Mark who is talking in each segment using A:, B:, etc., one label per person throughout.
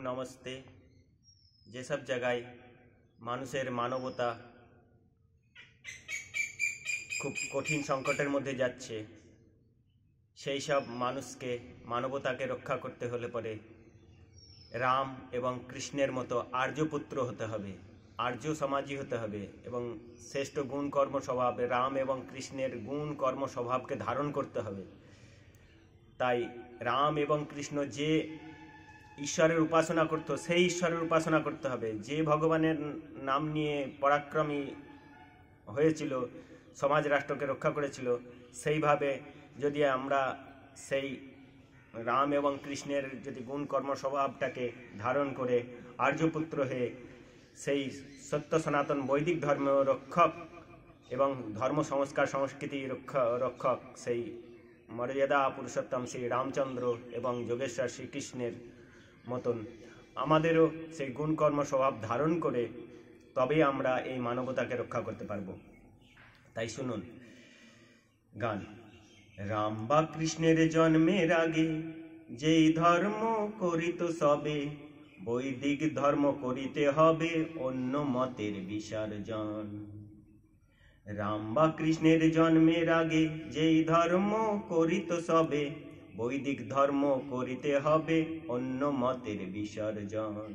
A: নমস্তে। যেসব জায়গায় মানুষের মানবতা খুব কঠিন সংকটের মধ্যে যাচ্ছে, সেই সব মানুষকে মানবতাকে রক্ষা করতে হলে পরে রাম এবং কৃষ্ণের মতো আর্যপুত্র হতে হবে, আর্য সমাজী হতে হবে এবং শ্রেষ্ঠ গুণ কর্ম স্বভাব রাম এবং কৃষ্ণের গুণ কর্ম স্বভাবকে ধারণ করতে হবে। তাই রাম এবং কৃষ্ণ যে ঈশ্বরের উপাসনা করত সেই ঈশ্বরের উপাসনা করতে হবে। যে ভগবানের নাম নিয়ে পরাক্রমী হয়েছিল, সমাজ রাষ্ট্রকে রক্ষা করেছিল, সেইভাবে যদি আমরা সেই রাম এবং কৃষ্ণের যদি গুণ কর্ম স্বভাবটাকে ধারণ করে আর্যপুত্র হয়ে সেই সত্য সনাতন বৈদিক ধর্ম রক্ষক এবং ধর্ম সংস্কার সংস্কৃতি রক্ষক সেই মর্যাদা পুরুষোত্তম শ্রী রামচন্দ্র এবং যোগেশ্বর শ্রীকৃষ্ণের মতন আমাদেরও সেই গুণ কর্ম স্বভাব ধারণ করে তবেই আমরা এই মানবতাকে রক্ষা করতে পারব। তাই শুনুন গান। রাম বা কৃষ্ণের জন্মের আগে যেই ধর্ম করিত সবে, বৈদিক ধর্ম করিতে হবে অন্য মতের বিসর্জন। রাম বা কৃষ্ণের জন্মের আগে যেই ধর্ম করিত সবে, বৈদিক ধর্ম করিতে হবে অন্য মতের বিসর্জন।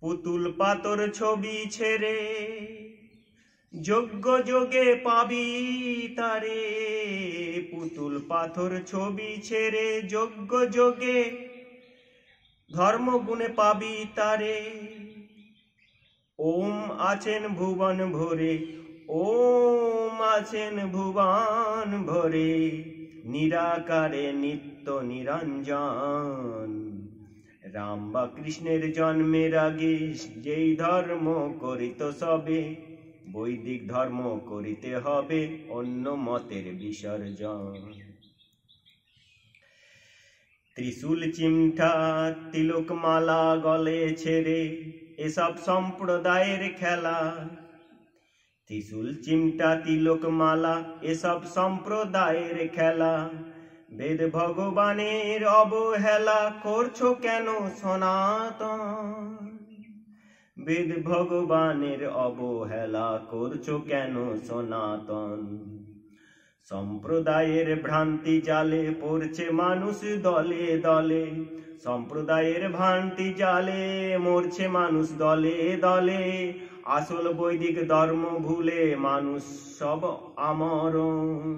A: পুতুল পাতর ছবি ছেড়ে যোগ্য যোগে পাবি তারে, পুতুল পাথর ছবি ছেড়ে যোগ্য যোগে ধর্ম গুণে পাবি তারে। ওম আছেন ভুবন ভরে, ওম আছেন ভুবন ভরে, নিরাকারে নিত্য নিরঞ্জন। রাম বা কৃষ্ণের জন্মের আগে যেই ধর্ম করিত সবে, বৈদিক ধর্ম করিতে হবে অন্য মতের বিসর্জন। ত্রিশূল চিমটা তিলক মালা গলে ছেড়ে এসব সম্প্রদায়ের খেলা। ত্রিশূল চিমটা তিলক মালা এসব সম্প্রদায়ের খেলা। বেদ ভগবানের অবহেলা করছো কেন সনাতন? বেদ ভগবানের অবহেলা করছো কেন সনাতন? সম্প্রদায়ের ভ্রান্তি জালে পড়ছে মানুষ দলে দলে, সম্প্রদায়ের ভ্রান্তি জালে মরছে মানুষ দলে দলে। আসল বৈদিক ধর্ম ভুলে মানুষ সব আমরণ,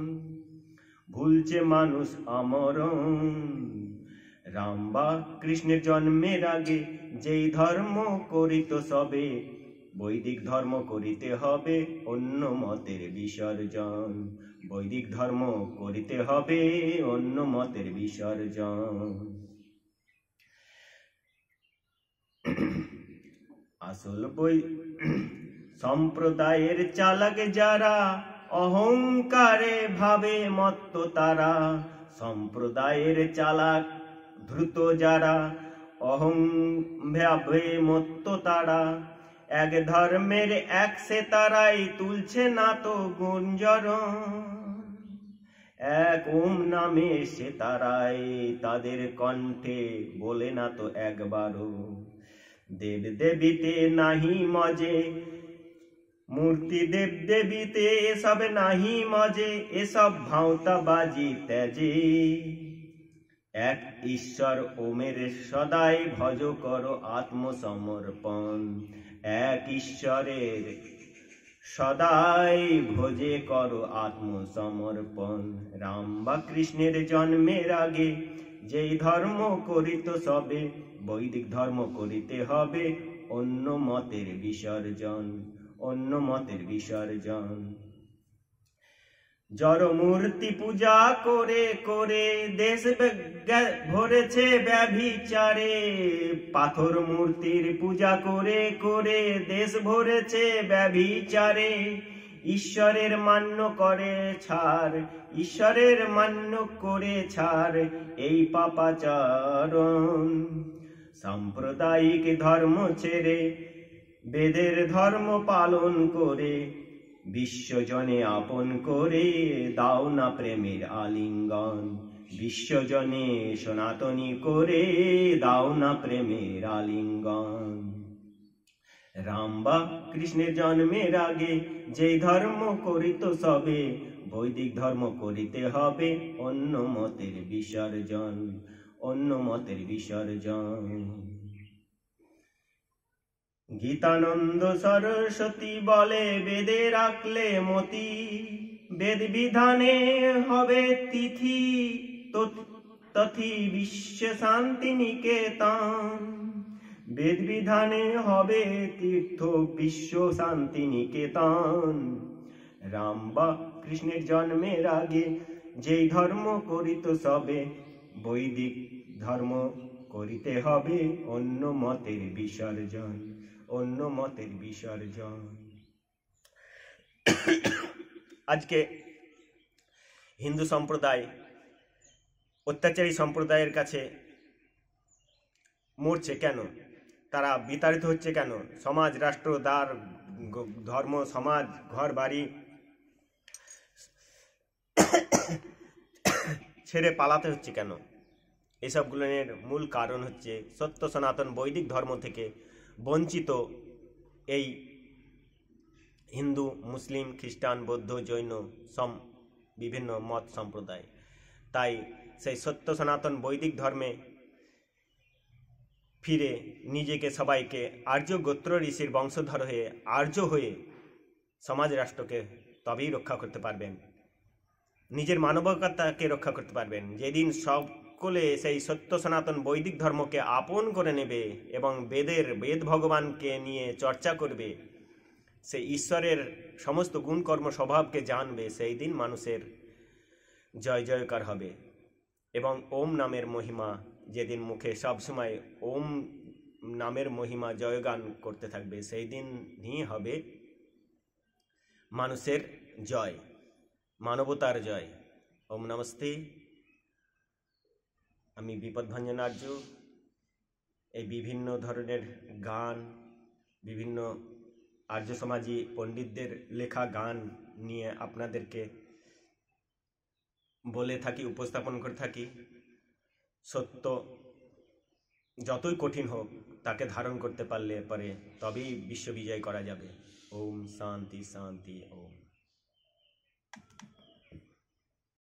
A: ভুলছে মানুষ আমরণ। রাম বা কৃষ্ণের জন্মের আগে যেই ধর্ম করিত সবে, বৈদিক ধর্ম করিতে হবে অন্য মতের বিসর্জন। বৈদিক ধর্ম করিতে হবে অন্য মতের বিসর্জন। আসল সম্প্রদায়ের চালাক যারা, অহংকারে ভাবে মত্ত তারা। সম্প্রদায়ের চালাক দ্রুত যারা, ভাবে মত্ত তারা। এক ধর্মের এক সে তারাই তুলছে না তো গুঞ্জরণ। এক ওম নামে সে তারাই তাদের কণ্ঠে বলে না তো একবারও। দেব দেবীতে নাহি মজে, মূর্তি দেব দেবীতে এসব নাহি মজে, এসব ভাঁওতাবাজি ত্যাজে। এক ঈশ্বর ওমের সদাই ভজ করো আত্মসমর্পণ। এক ঈশ্বরের সদাই ভজে করো আত্মসমর্পণ। রাম বা কৃষ্ণের জন্মের আগে যেই ধর্ম করিত সবে, বৈদিক ধর্ম করিতে হবে অন্য মতের বিসর্জন, অন্য মতের বিসর্জন। জড় মূর্তি পূজা করে করে দেশ ভরেছে ব্যভিচারে। পাথর মূর্তির পূজা করে করে দেশ ভরেছে ব্যভিচারে। ঈশ্বরের মান্য করে ছাড়, ঈশ্বরের মান্য করে ছাড় এই পাপাচারণ। সাম্প্রদায়িক ধর্ম ছেড়ে বেদের ধর্ম পালন করে, বিশ্বজনে আপন করে দাও না প্রেমের আলিঙ্গন। বিশ্বজনে সনাতনী করে দাও না প্রেমের আলিঙ্গন। রাম বা কৃষ্ণের জন্মের আগে যেই ধর্ম করিত সবে, বৈদিক ধর্ম করিতে হবে অন্য মতের বিসর্জন, অন্য মতের বিসর্জন। গীতানন্দ সরস্বতী বলে বেদে রাখলে মতি, বেদ বিধানে হবে তিথি তথি বিশ্ব শান্তি নিকেতন। বেদ বিধানে হবে তীর্থ বিশ্ব শান্তি নিকেতন। রাম বা কৃষ্ণের জন্মের আগে যেই ধর্ম করিত সবে, বৈদিক ধর্ম করিতে হবে অন্য মতের বিসর্জন, অন্য মতের বিসর্জন। আজকে হিন্দু সম্প্রদায় অত্যাচারী সম্প্রদায়ের কাছে মরছে কেন? তারা বিতাড়িত হচ্ছে কেন? সমাজ, রাষ্ট্র, দ্বার, ধর্ম, সমাজ, ঘর বাড়ি ছেড়ে পালাতে হচ্ছে কেন? এসবগুলোর মূল কারণ হচ্ছে সত্য সনাতন বৈদিক ধর্ম থেকে বঞ্চিত এই হিন্দু, মুসলিম, খ্রিস্টান, বৌদ্ধ, জৈন বিভিন্ন মত সম্প্রদায়। তাই সেই সত্য সনাতন বৈদিক ধর্মে ফিরে নিজেকে সবাইকে আর্য গোত্র ঋষির বংশধর হয়ে আর্য হয়ে সমাজ রাষ্ট্রকে তবেই রক্ষা করতে পারবেন, নিজের মানবিকতাকে রক্ষা করতে পারবেন। যেদিন সকলে সেই সত্য সনাতন বৈদিক ধর্মকে আপন করে নেবে এবং বেদ ভগবানকে নিয়ে চর্চা করবে, সেই ঈশ্বরের সমস্ত গুণকর্ম স্বভাবকে জানবে, সেই দিন মানুষের জয় জয়কার হবে। এবং ওম নামের মহিমা যেদিন মুখে সবসময় ওম নামের মহিমা জয়গান করতে থাকবে, সেই দিনই হবে মানুষের জয়, মানবতার জয়। ওম নমস্তে। আমি বিপদভঞ্জন আর্য। এই বিভিন্ন ধরনের গান, বিভিন্ন আর্য সমাজী পণ্ডিতদের লেখা গান নিয়ে আপনাদেরকে বলে থাকি, উপস্থাপন করে থাকি। সত্য যতই কঠিন হোক তাকে ধারণ করতে পারলে পরে তবেই বিশ্ববিজয় করা যাবে। ওম শান্তি শান্তি ওম।